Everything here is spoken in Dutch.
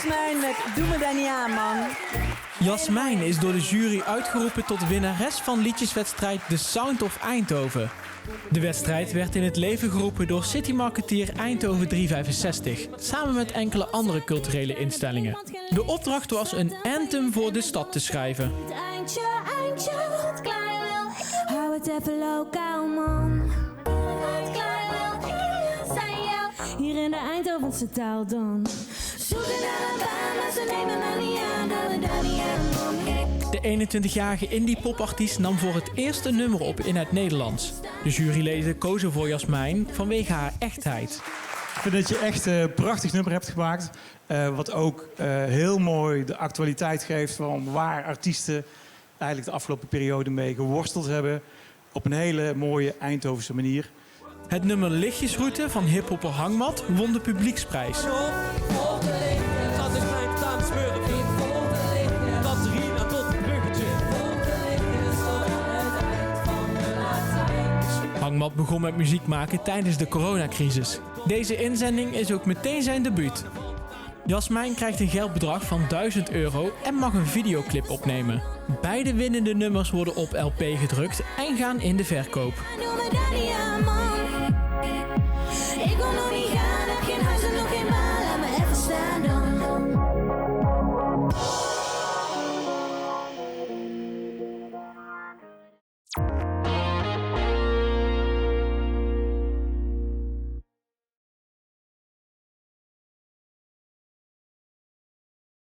Jasmijn met Doe me daar niet aan, man. Jasmijn is door de jury uitgeroepen tot winnares van liedjeswedstrijd The Sound of Eindhoven. De wedstrijd werd in het leven geroepen door citymarketeer Eindhoven 365, samen met enkele andere culturele instellingen. De opdracht was een anthem voor de stad te schrijven. Eindje, het klein wil ik. Hou het even lokaal, man. Het klein wil ik, zijn jou. Hier in de Eindhovense taal dan. Zoeken naar een baan, maar ze nemen me niet aan. Dat we daar niet aan, man. De 21-jarige indie-popartiest nam voor het eerst een nummer op in het Nederlands. De juryleden kozen voor Jasmijn vanwege haar echtheid. Ik vind dat je echt een prachtig nummer hebt gemaakt. Wat ook heel mooi de actualiteit geeft van waar artiesten eigenlijk de afgelopen periode mee geworsteld hebben. Op een hele mooie Eindhovense manier. Het nummer Lichtjesroute van hiphopper Hangmat won de publieksprijs. Hangmat begon met muziek maken tijdens de coronacrisis. Deze inzending is ook meteen zijn debuut. Jasmijn krijgt een geldbedrag van €1000 en mag een videoclip opnemen. Beide winnende nummers worden op LP gedrukt en gaan in de verkoop. Doe me daar niet aan, man. Ik wil nog niet gaan.